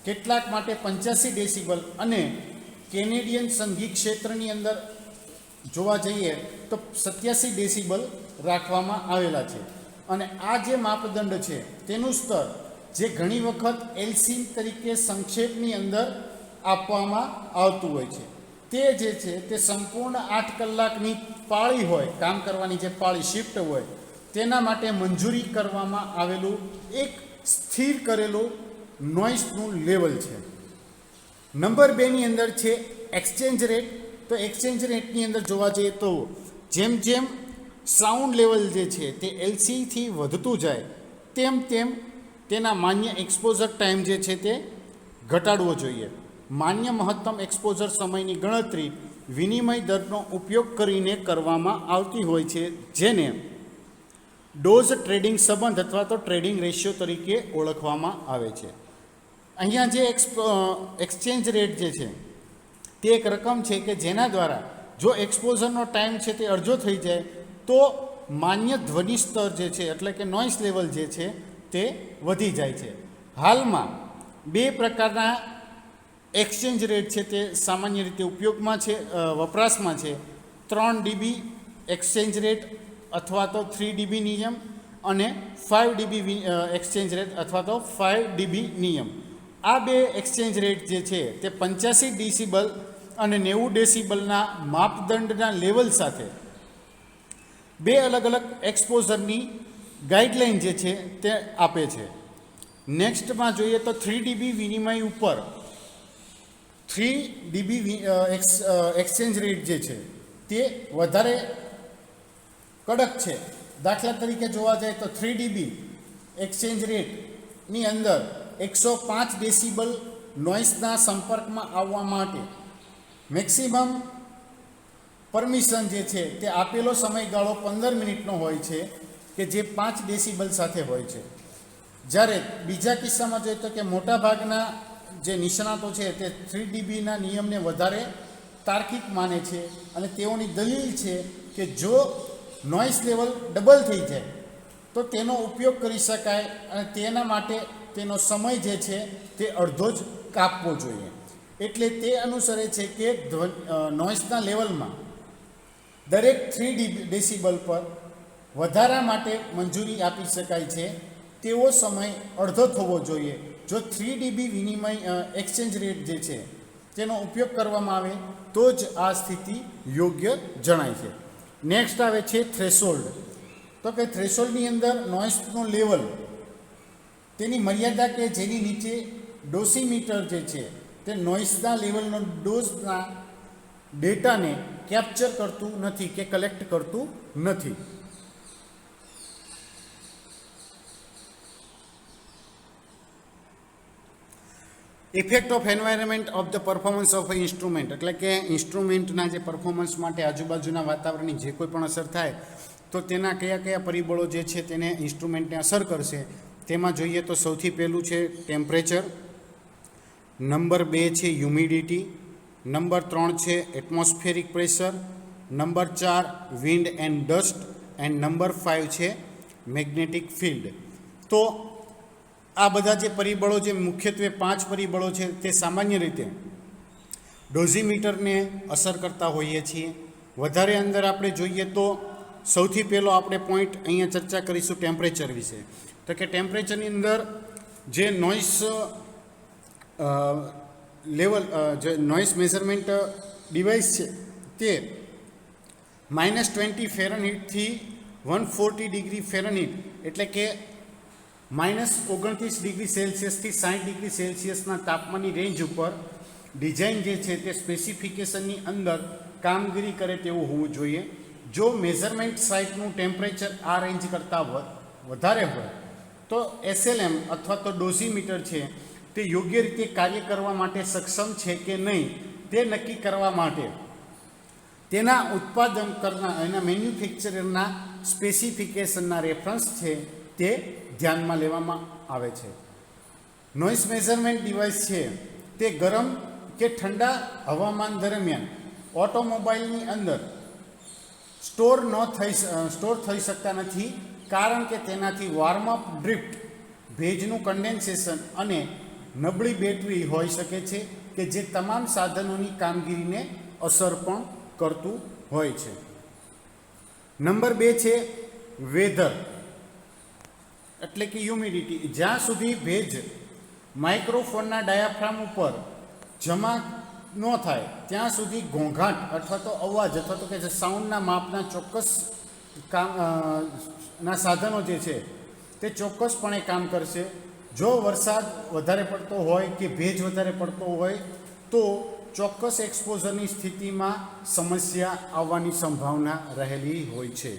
કેટલાક માટે 85 ડેસિબલ અને કેનેડિયન સંગીત ક્ષેત્રની અંદર જોવા જઈએ તો 87 ડેસિબલ રાખવામાં આવેલા છે. અને આ જે માપદંડ છે તેનું સ્તર જે ઘણી વખત LC તરીકે સંક્ષેપની અંદર આપવામાં આવતું હોય છે તે જે છે તે સંપૂર્ણ 8 કલાકની પાળી હોય, કામ કરવાની જે પાળી શિફ્ટ હોય તેના માટે મંજૂરી કરવામાં આવેલું એક સ્થિર કરેલું નોઇસનું લેવલ છે. નંબર 2ની અંદર છે એક્સચેન્જ રેટ. તો એક્સચેન્જ રેટની અંદર જોવા જઈએ તો જેમ જેમ સાઉન્ડ લેવલ જે છે તે LCથી વધતું જાય તેમ તેમ તેના માન્ય એક્સપોઝર ટાઈમ જે છે તે ઘટાડવો જોઈએ. માન્ય મહત્તમ એક્સપોઝર સમયની ગણતરી વિનિમય દરનો ઉપયોગ કરીને કરવામાં આવતી હોય છે જેને ડોઝ ટ્રેડિંગ સંબંધ અથવા તો ટ્રેડિંગ રેશિયો તરીકે ઓળખવામાં આવે છે. અહીંયા જે એક્સચેન્જ રેટ જે છે તે એક રકમ છે કે જેના દ્વારા જો એક્સપોઝરનો ટાઈમ છે તે અડધો થઈ જાય તો માન્ય ધ્વનિ સ્તર જે છે એટલે કે નોઇસ લેવલ જે છે તે વધી જાય છે. હાલમાં બે પ્રકારના એક્સચેન્જ રેટ છે તે સામાન્ય રીતે ઉપયોગમાં છે, વપરાશમાં છે. 3 dB એક્સચેન્જ રેટ અથવા તો 3 dB નિયમ અને 5 dB એક્સચેન્જ રેટ અથવા તો 5 dB નિયમ. આ બે એક્સચેન્જ રેટ જે છે તે 85 ડેસિબલ અને 90 ડેસિબલના માપદંડના લેવલ સાથે બે અલગ અલગ એક્સપોઝરની ગાઈડલાઇન જે છે તે આપે છે. નેક્સ્ટમાં જોઈએ તો 3 dB વિનિમય ઉપર 3 dB એક્સચેન્જ રેટ જે છે તે વધારે કડક છે. દાખલા તરીકે જોવા જાય તો 3 dB એક્સચેન્જ રેટની અંદર 105 ડેસિબલ નોઇસના સંપર્કમાં આવવા માટે મેક્સિમમ પરમિશન જે છે તે આપેલો સમયગાળો 15 મિનિટનો હોય છે કે જે 5 ડેસિબલ સાથે હોય છે. જ્યારે બીજા કિસ્સામાં જોઈએ તો કે મોટાભાગના જે નિષ્ણાતો છે તે 3 dBના નિયમને વધારે તાર્કિક માને છે અને તેઓની દલીલ છે કે જો નોઇસ લેવલ ડબલ થઈ જાય તો તેનો ઉપયોગ કરી શકાય અને તેના માટે તેનો સમય જે છે તે અડધો જ કાપવો જોઈએ. એટલે તે અનુસરે છે કે નોઇસના લેવલમાં દરેક 3 ડેસિબલ પર વધારા માટે મંજૂરી આપી શકાય છે તેવો સમય અડધો થવો જોઈએ જો 3 dB વિનિમય એક્સચેન્જ રેટ જે છે તેનો ઉપયોગ કરવામાં આવે તો જ આ સ્થિતિ યોગ્ય જણાય છે. નેક્સ્ટ આવે છે થ્રેશોલ્ડ. તો કે થ્રેશોલ્ડની અંદર નોઇસનું લેવલ તેની મર્યાદા કે જેની નીચે ડોસીમીટર જે છે તે નોઇસના લેવલનો ડોઝના ડેટાને કેપ્ચર કરતું નથી કે કલેક્ટ કરતું નથી. Effect of environment of the performance of instrument એટલે કે ઇન્સ્ટ્રુમેન્ટના જે પરફોર્મન્સ માટે આજુબાજુના વાતાવરણની જે કોઈ પણ અસર થાય તો તેના કયા કયા પરિબળો જે છે તેને ઇન્સ્ટ્રુમેન્ટને અસર કરશે. તેમાં જોઈએ તો સૌથી પહેલું છે ટેમ્પરેચર, નંબર 2 છે હ્યુમિડિટી, નંબર 3 છે atmospheric pressure, number 4 wind and dust and number 5 છે મેગ્નેટિક ફિલ્ડ. તો આ બધા જે પરિબળો જે મુખ્યત્વે 5 પરિબળો છે તે સામાન્ય રીતે ડોઝીમીટરને અસર કરતા હોઈએ છીએ. વધારે અંદર આપણે જોઈએ તો સૌથી પહેલો આપણે પોઈન્ટ અહીંયા ચર્ચા કરીશું ટેમ્પરેચર વિશે. તો કે ટેમ્પરેચરની અંદર જે નોઇસ લેવલ જે નોઇસ મેઝરમેન્ટ ડિવાઇસ છે તે -20 ફેરનહીટથી 140 ડિગ્રી ફેરનહીટ એટલે કે -29 ડિગ્રી સેલ્સિયસથી 60 ડિગ્રી સેલ્સિયસના તાપમાનની રેન્જ ઉપર ડિઝાઇન જે છે તે સ્પેસિફિકેશનની અંદર કામગીરી કરે તેવું હોવું જોઈએ. જો મેઝરમેન્ટ સાઇટનું ટેમ્પરેચર આ રેન્જ કરતાં વધારે હોય તો SLM અથવા તો ડોઝીમીટર છે તે યોગ્ય રીતે કાર્ય કરવા માટે સક્ષમ છે કે નહીં તે નક્કી કરવા માટે તેના ઉત્પાદન કરનાર એના મેન્યુફેક્ચરરના સ્પેસિફિકેશનના રેફરન્સ છે તે ધ્યાનમાં લેવામાં આવે છે. નોઇસ મેઝરમેન્ટ ડિવાઇસ છે તે ગરમ કે ઠંડા હવામાન દરમિયાન ઓટોમોબાઈલની અંદર સ્ટોર થઈ શકતા નથી કારણ કે તેનાથી વોર્મઅપ ડ્રિફ્ટ, ભેજનું કન્ડેન્સેશન અને નબળી બેટરી હોઈ શકે છે કે જે તમામ સાધનોની કામગીરીને અસર પણ કરતું હોય છે. નંબર 2 છે વેધર એટલે કે હ્યુમિડિટી. જ્યાં સુધી ભેજ માઇક્રોફોનના ડાયાફ્રામ ઉપર જમા ન થાય ત્યાં સુધી ઘોંઘાટ અથવા તો અવાજ અથવા તો કે જે સાઉન્ડના માપના ચોક્કસ ના સાધનો જે છે તે ચોક્કસપણે કામ કરશે. જો વરસાદ વધારે પડતો હોય કે ભેજ વધારે પડતો હોય તો ચોક્કસ એક્સપોઝરની સ્થિતિમાં સમસ્યા આવવાની સંભાવના રહેલી હોય છે.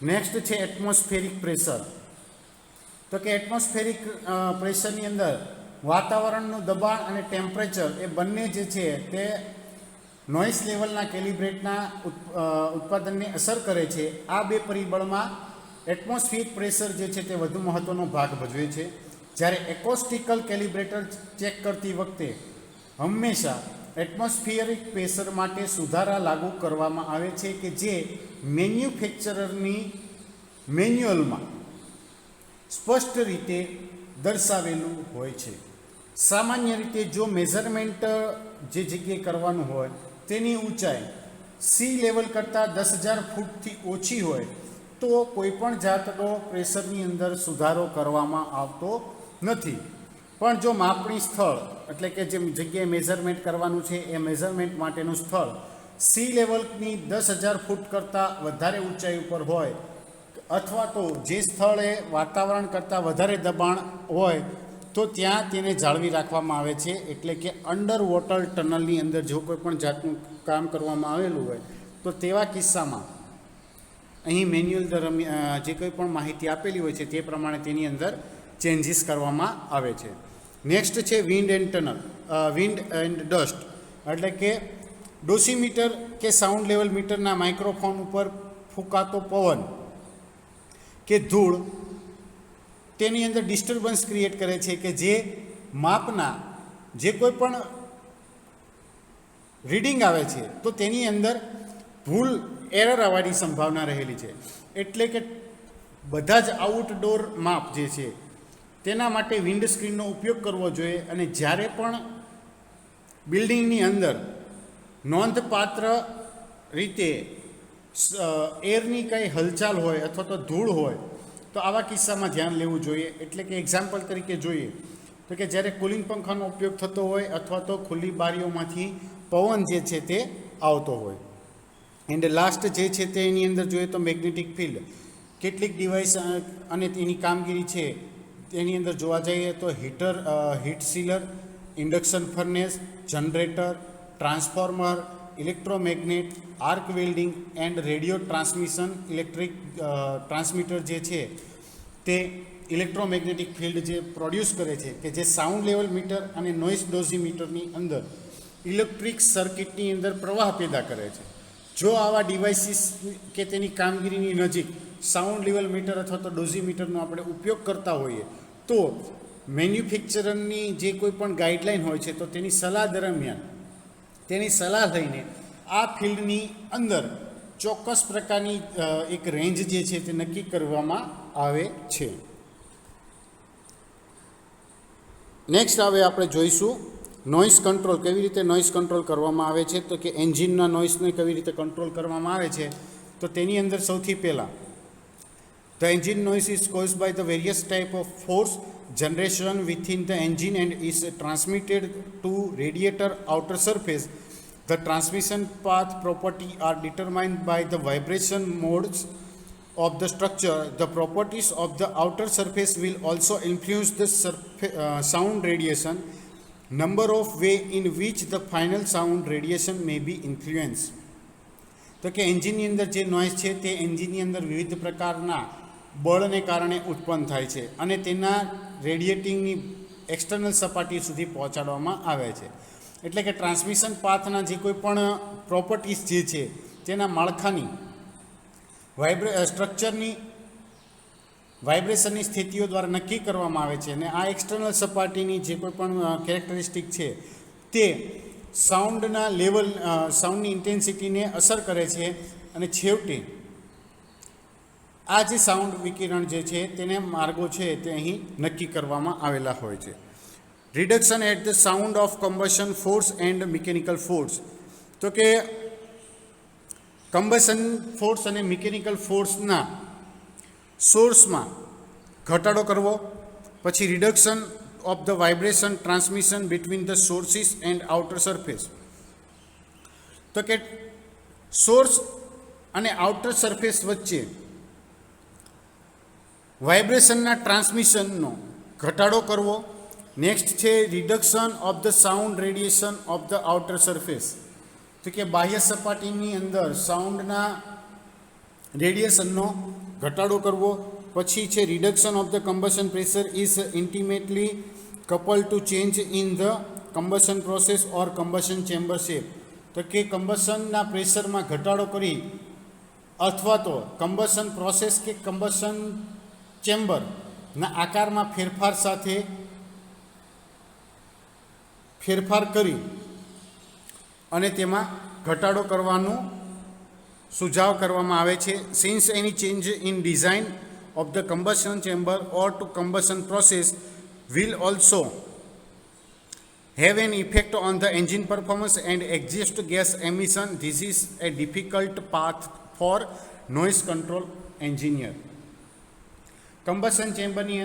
નેક્સ્ટ છે એટમોસ્ફેરિક પ્રેશર. તો કે એટમોસ્ફેરિક પ્રેશરની અંદર વાતાવરણનું દબાણ અને ટેમ્પરેચર એ બંને જે છે તે નોઇસ લેવલના કેલિબ્રેટના ઉત્પાદનને અસર કરે છે. આ બે પરિબળમાં એટમોસ્ફિયરિક પ્રેશર જે છે તે વધુ મહત્ત્વનો ભાગ ભજવે છે. જ્યારે એકોસ્ટિકલ કેલિબ્રેટર ચેક કરતી વખતે હંમેશા એટમોસ્ફિયરિક પ્રેશર માટે સુધારા લાગુ કરવામાં આવે છે કે જે મેન્યુફેક્ચરરની મેન્યુઅલમાં સ્પષ્ટ રીતે દર્શાવેલું હોય છે. સામાન્ય રીતે જો મેઝરમેન્ટ જે જગ્યાએ કરવાનું હોય તેની ઊંચાઈ સી લેવલ કરતાં 10,000 ફૂટથી ઓછી હોય તો કોઈપણ જાતનો પ્રેશરની અંદર સુધારો કરવામાં આવતો નથી. પણ જો માપણી સ્થળ એટલે કે જે જગ્યાએ મેઝરમેન્ટ કરવાનું છે એ મેઝરમેન્ટ માટેનું સ્થળ સી લેવલની 10,000 ફૂટ કરતાં વધારે ઊંચાઈ ઉપર હોય અથવા તો જે સ્થળે વાતાવરણ કરતાં વધારે દબાણ હોય તો ત્યાં તેને જાળવી રાખવામાં આવે છે. એટલે કે અંડર વોટર ટનલની અંદર જો કોઈ પણ જાતનું કામ કરવામાં આવેલું હોય તો તેવા કિસ્સામાં અહીં મેન્યુઅલ દરમિયાન જે કંઈ પણ માહિતી આપેલી હોય છે તે પ્રમાણે તેની અંદર ચેન્જીસ કરવામાં આવે છે. નેક્સ્ટ છે વિન્ડ એન્ડ ડસ્ટ એટલે કે ડોસીમીટર કે સાઉન્ડ લેવલ મીટરના માઇક્રોફોન ઉપર ફૂંકાતો પવન કે ધૂળ તેની અંદર ડિસ્ટર્બન્સ ક્રિએટ કરે છે કે જે માપના જે કોઈ પણ રીડિંગ આવે છે તો તેની અંદર ભૂલ એરર આવવાની સંભાવના રહેલી છે. એટલે કે બધા જ આઉટડોર માપ જે છે તેના માટે વિન્ડ સ્ક્રીનનો ઉપયોગ કરવો જોઈએ. અને જ્યારે પણ બિલ્ડિંગની અંદર નોંધપાત્ર રીતે એરની કંઈ હલચાલ હોય અથવા તો ધૂળ હોય તો આવા કિસ્સામાં ધ્યાન લેવું જોઈએ. એટલે કે એક્ઝામ્પલ તરીકે જોઈએ તો કે જ્યારે કુલિંગ પંખાનો ઉપયોગ થતો હોય અથવા તો ખુલ્લી બારીઓમાંથી પવન જે છે તે આવતો હોય. એન્ડ લાસ્ટ જે છે તે એની અંદર જોઈએ તો મેગ્નેટિક ફિલ્ડ કેટલીક ડિવાઇસ અને તેની કામગીરી છે તેની અંદર જોવા જઈએ તો heat sealer, induction furnace, generator, transformer, electromagnet, arc welding and radio transmission electric transmitter જે છે તે ઇલેક્ટ્રોમેગ્નેટિક ફિલ્ડ જે પ્રોડ્યુસ કરે છે કે જે સાઉન્ડ લેવલ મીટર અને નોઇઝ ડોઝીમીટરની અંદર ઇલેક્ટ્રિક સર્કિટની અંદર પ્રવાહ પેદા કરે છે. જો આવા ડિવાઇસીસ કે તેની કામગીરીની નજીક સાઉન્ડ લેવલ મીટર અથવા તો ડોઝીમીટરનો આપણે ઉપયોગ કરતા હોઈએ તો મેન્યુફેક્ચરરની જે કોઈ પણ ગાઈડલાઇન હોય છે તો તેની સલાહ દરમિયાન તેની સલાહ લઈને આ ફિલ્ડની અંદર ચોક્કસ પ્રકારની એક રેન્જ જે છે તે નક્કી કરવામાં આવે છે. નેક્સ્ટ હવે આપણે જોઈશું નોઇઝ કંટ્રોલ, કેવી રીતે નોઇઝ કંટ્રોલ કરવામાં આવે છે. તો કે એન્જિનના નોઇઝને કેવી રીતે કંટ્રોલ કરવામાં આવે છે તો તેની અંદર સૌથી પહેલાં the engine noise is caused by the various type of force generation within the engine and is transmitted to radiator outer surface. The transmission path property are determined by the vibration modes of the structure. The properties of the outer surface will also influence the sound radiation. Number of way in which the final sound radiation may be influenced. તો કે એન્જિનની અંદર જે noise છે તે એન્જિનની અંદર વિવિધ પ્રકારના બળને કારણે ઉત્પન્ન થાય છે અને તેના રેડિએટિંગની એક્સટર્નલ સપાટી સુધી પહોંચાડવામાં આવે છે. એટલે કે ટ્રાન્સમિશન પાથના જે કોઈ પણ પ્રોપર્ટીઝ જે છે તેના માળખાની સ્ટ્રક્ચરની વાઇબ્રેશનની સ્થિતિઓ દ્વારા નક્કી કરવામાં આવે છે. અને આ એક્સટર્નલ સપાટીની જે કોઈ પણ કેરેક્ટરિસ્ટિક છે તે સાઉન્ડના લેવલ સાઉન્ડની ઇન્ટેન્સિટીને અસર કરે છે અને છેવટે આ જે સાઉન્ડ વિકિરણ જે છે તેને માર્ગો છે તે અહીં નક્કી કરવામાં આવેલા હોય છે. Reduction at the sound of combustion force and mechanical force. તો કે કમ્બશન ફોર્સ અને મિકેનિકલ ફોર્સના સોર્સમાં ઘટાડો કરવો. પછી reduction of the vibration transmission between the sources and outer surface. તો કે સોર્સ અને આઉટર સરફેસ વચ્ચે વાઇબ્રેશનના ટ્રાન્સમિશનનો ઘટાડો કરવો. નેક્સ્ટ છે reduction of the sound radiation of the outer surface. તો કે બાહ્ય સપાટીની અંદર સાઉન્ડના રેડિયેશનનો ઘટાડો કરવો. પછી છે reduction of the combustion pressure is intimately couple to change in the combustion process or combustion chamber shape. તો કે કમ્બશનના પ્રેશરમાં ઘટાડો કરી અથવા તો કમ્બશન પ્રોસેસ કે કમ્બશન ચેમ્બરના આકારમાં ફેરફાર સાથે ફેરફાર કરી અને તેમાં ઘટાડો કરવાનું સુઝાવ કરવામાં આવે છે. Since any change in design of the combustion chamber or to combustion process will also have an effect on the engine performance and exhaust gas emission. This is a difficult path for noise control engineer. Combustion ચેમ્બરની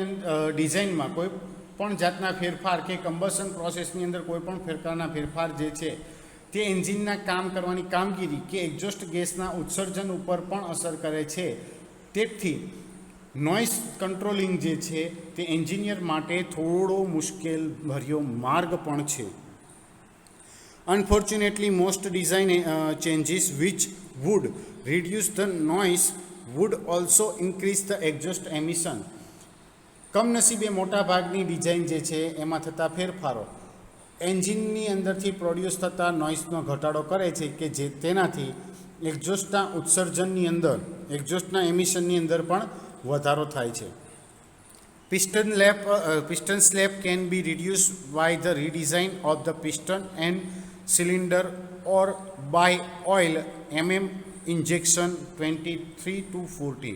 ડિઝાઇનમાં કોઈ પણ જાતના ફેરફાર કે combustion પ્રોસેસની અંદર કોઈ પણ પ્રકારના ફેરફાર જે છે તે એન્જિનના કામ કરવાની કામગીરી કે એક્ઝોસ્ટ ગેસના ઉત્સર્જન ઉપર પણ અસર કરે છે. તેથી નોઇઝ કંટ્રોલિંગ જે છે તે એન્જિનિયર માટે થોડો મુશ્કેલ ભર્યો માર્ગ પણ છે. Unfortunately most design changes which would reduce the noise would also increase the exhaust emission. કમનસીબે મોટા ભાગની ડિઝાઇન જે છે એમાં થતા ફેરફારો એન્જિનની અંદરથી પ્રોડ્યુસ થતા નોઇઝનો ઘટાડો કરે છે કે જે તેનાથી એક્ઝોસ્ટના ઉત્સર્જનની અંદર એક્ઝોસ્ટના એમિશનની અંદર પણ વધારો થાય છે. Piston slab can be reduce by the redesign of the piston and cylinder or by oil injection 23 to 40.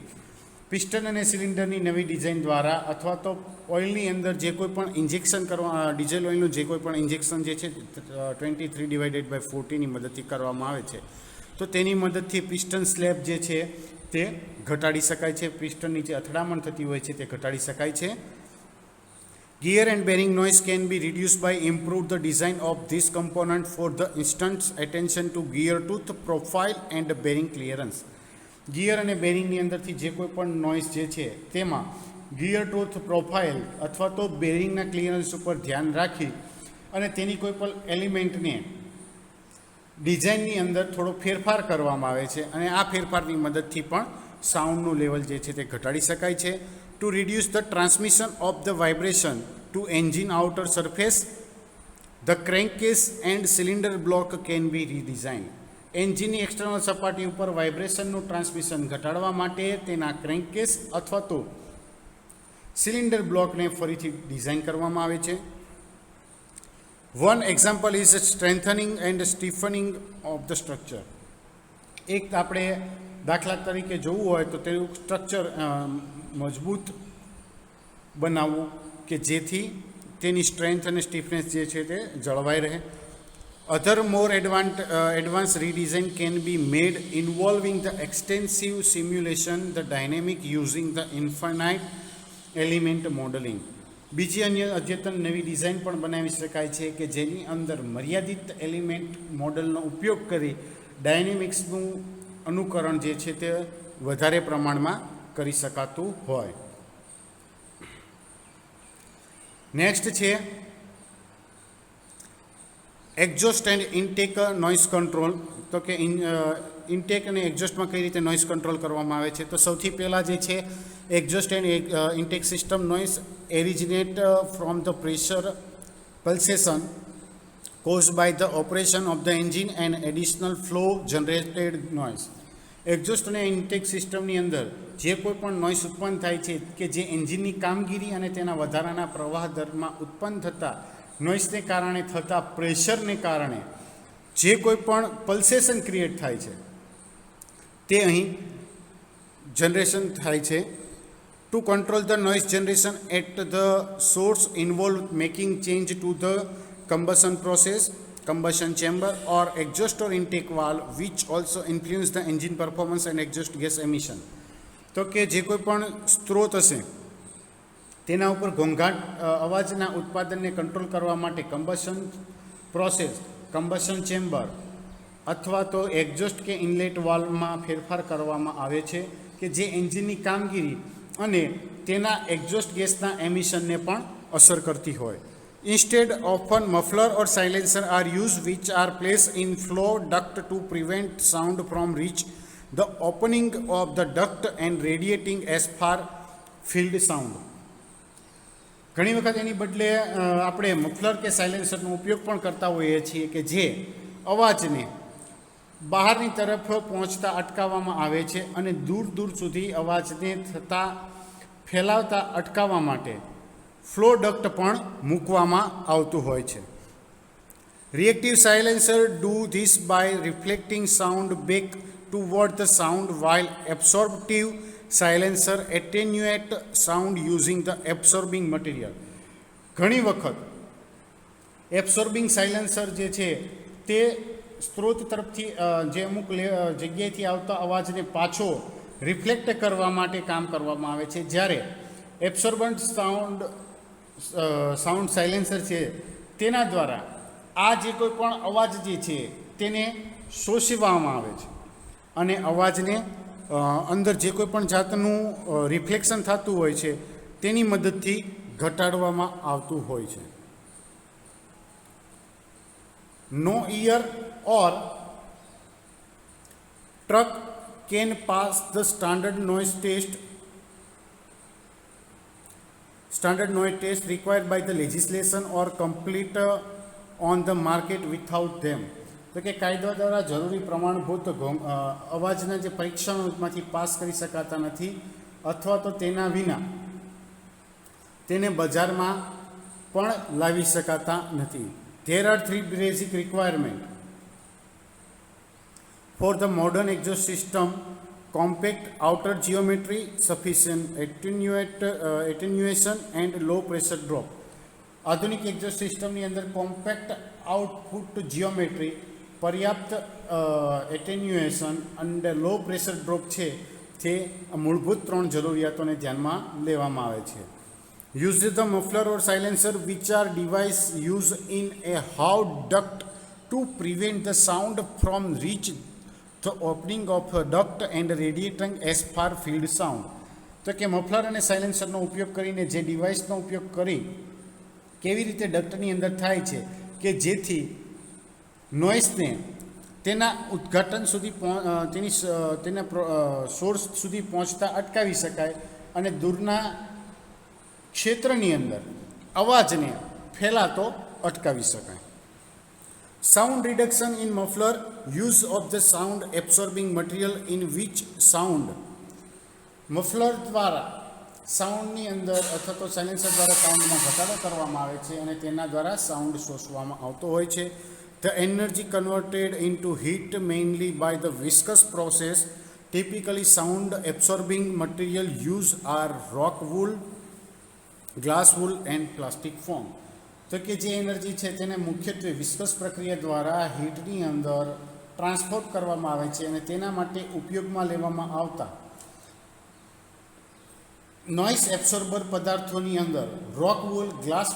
Piston અને સિલિન્ડરની નવી ડિઝાઇન દ્વારા અથવા તો ઓઇલની અંદર જે કોઈ પણ ઇન્જેક્શન કરવા ડીઝલ ઓઇલનું જે કોઈ પણ ઇન્જેક્શન જે છે 23/40ની મદદથી કરવામાં આવે છે તો તેની મદદથી પિસ્ટન સ્લેબ જે છે તે ઘટાડી શકાય છે. પિસ્ટનની જે અથડામણ થતી હોય છે તે ઘટાડી શકાય છે. Gear and bearing noise can be reduce by improve the design of this component for the instant attention to gear tooth profile and bearing clearance. Gear અને બેરિંગની અંદરથી જે કોઈ પણ નોઇઝ જે છે તેમાં ગિયર ટૂથ પ્રોફાઇલ અથવા તો બેરિંગના ક્લિયરન્સ ઉપર ધ્યાન રાખી અને તેની કોઈ પણ એલિમેન્ટને ડિઝાઇનની અંદર થોડો ફેરફાર કરવામાં આવે છે અને આ ફેરફારની મદદથી પણ સાઉન્ડનું લેવલ જે છે તે ઘટાડી શકાય છે. To reduce the transmission of the vibration to engine outer surface the crankcase and cylinder block can be redesign. એન્જિનની એક્સટર્નલ સપાટી ઉપર વાઇબ્રેશનનું ટ્રાન્સમિશન ઘટાડવા માટે તેના ક્રેન્કેસ અથવા તો સિલિન્ડર બ્લોકને ફરીથી ડિઝાઇન કરવામાં આવે છે. One example is strengthening and stiffening of the structure. એક આપણે દાખલા તરીકે જોવું હોય તો તેનું સ્ટ્રક્ચર મજબૂત બનાવવું કે જેથી તેની સ્ટ્રેન્થ અને સ્ટીફનેસ જે છે તે જળવાઈ રહે. Other more advanced redesign can be made involving the extensive simulation, the dynamic using the infinite element modeling. બીજી અન્ય અદ્યતન નવી ડિઝાઇન પણ બનાવી શકાય છે કે જેની અંદર મર્યાદિત એલિમેન્ટ મોડલનો ઉપયોગ કરી ડાયનેમિક્સનું અનુકરણ જે છે તે વધારે પ્રમાણમાં કરી શકાતું હોય. નેક્સ્ટ છે exhaust and intake noise control. તો કે ઇન્ટેક અને એક્ઝોસ્ટમાં કઈ રીતે નોઇઝ કંટ્રોલ કરવામાં આવે છે. તો સૌથી પહેલાં જે છે exhaust and intake system noise originate from the pressure pulsation caused by the operation of the engine and additional flow generated noise. Exhaust અને ઇન્ટેક સિસ્ટમની અંદર જે કોઈ પણ નોઇઝ ઉત્પન્ન થાય છે કે જે એન્જિનની કામગીરી અને તેના વધારાના પ્રવાહ દરમાં ઉત્પન્ન થતા નોઇઝને કારણે થતા પ્રેશરને કારણે જે કોઈ પણ પલ્સેશન ક્રિએટ થાય છે તે અહીં જનરેશન થાય છે. To control the noise generation at the source involve making change to the combustion process, combustion chamber or exhaust or intake valve which also influence the engine performance and exhaust gas emission. તો કે જે કોઈ પણ સ્ત્રોત હશે તેના ઉપર ઘોંઘાટ અવાજના ઉત્પાદનને કંટ્રોલ કરવા માટે કમ્બશન પ્રોસેસ, કમ્બશન ચેમ્બર અથવા તો એક્ઝોસ્ટ કે ઇનલેટ વાલ્વમાં ફેરફાર કરવામાં આવે છે કે જે એન્જિનની કામગીરી અને તેના એક્ઝોસ્ટ ગેસના એમિશનને પણ અસર કરતી હોય. Instead, often muffler or silencer are used which are placed in flow duct to prevent sound from reach the opening of the duct and radiating as far field sound. ઘણી વખત એની બદલે આપણે મફલર કે સાયલેન્સરનો ઉપયોગ પણ કરતા હોઈએ છીએ કે જે અવાજને બહારની તરફ પહોંચતા અટકાવવામાં આવે છે અને દૂર દૂર સુધી અવાજને થતા ફેલાવતા અટકાવવા માટે ફ્લો ડક્ટ પણ મૂકવામાં આવતું હોય છે. Reactive silencer do this by reflecting sound back toward the sound, while absorptive silencer attenuate sound using the absorbing material. ઘણી વખત એબ્સોર્બિંગ સાયલેન્સર જે છે તે સ્ત્રોત તરફથી જે અમુક જગ્યાએથી આવતા અવાજને પાછો રિફ્લેક્ટ કરવા માટે કામ કરવામાં આવે છે, જ્યારે એબ્સોર્બન્ટ સાઉન્ડ સાયલેન્સર છે તેના દ્વારા આ જે કોઈ પણ અવાજ જે છે તેને શોષવામાં આવે છે અને અવાજને અંદર જે કોઈ પણ જાતનું રિફ્લેક્શન થતું હોય છે તેની મદદથી ઘટાડવામાં આવતું હોય છે. No ear or truck can pass the standard noise test required by the legislation or complete on the market without them. તો કે કાયદા દ્વારા જરૂરી પ્રમાણભૂત અવાજના જે પરીક્ષણોમાંથી પાસ કરી શકાતા નથી અથવા તો તેના વિના તેને બજારમાં પણ લાવી શકાતા નથી. There are three basic requirements for the modern exhaust system: compact outer geometry, sufficient attenuation and low pressure drop. આધુનિક એક્ઝોસ્ટ સિસ્ટમની અંદર કોમ્પેક્ટ આઉટપુટ જીઓમેટ્રી, પર્યાપ્ત એટેન્યુએશન અને લો પ્રેશર ડ્રોપ છે તે મૂળભૂત ત્રણ જરૂરિયાતોને ધ્યાનમાં લેવામાં આવે છે. Use the muffler or silencer, which are device used in a house duct to prevent the sound from reach the opening of a duct and radiating as far field sound. તો કે મફલર અને સાયલેન્સરનો ઉપયોગ કરીને જે ડિવાઇસનો ઉપયોગ કરી કેવી રીતે ડક્ટની અંદર થાય છે કે જેથી નોઇસને તેના ઉદ્ઘાટન સુધી તેના સોર્સ સુધી પહોંચતા અટકાવી શકાય અને દૂરના ક્ષેત્રની અંદર અવાજને ફેલાતો અટકાવી શકાય. Sound reduction in muffler, use of the sound absorbing material in which sound. Muffler દ્વારા સાઉન્ડની અંદર અથવા તો સાયલેન્સર દ્વારા સાઉન્ડમાં ઘટાડો કરવામાં આવે છે અને તેના દ્વારા સાઉન્ડ શોષવામાં આવતો હોય છે. The energy converted into heat mainly by the viscous process. Typically sound absorbing material use are rock wool, glass wool and plastic foam. તો કે જે એનર્જી છે તેને મુખ્યત્વે વિસ્કસ પ્રક્રિયા દ્વારા હીટની અંદર ટ્રાન્સપોર્ટ કરવામાં આવે છે અને તેના માટે ઉપયોગમાં લેવામાં આવતા નોઇસ એબ્સોર્બર પદાર્થોની અંદર રોક વૂલ, ગ્લાસ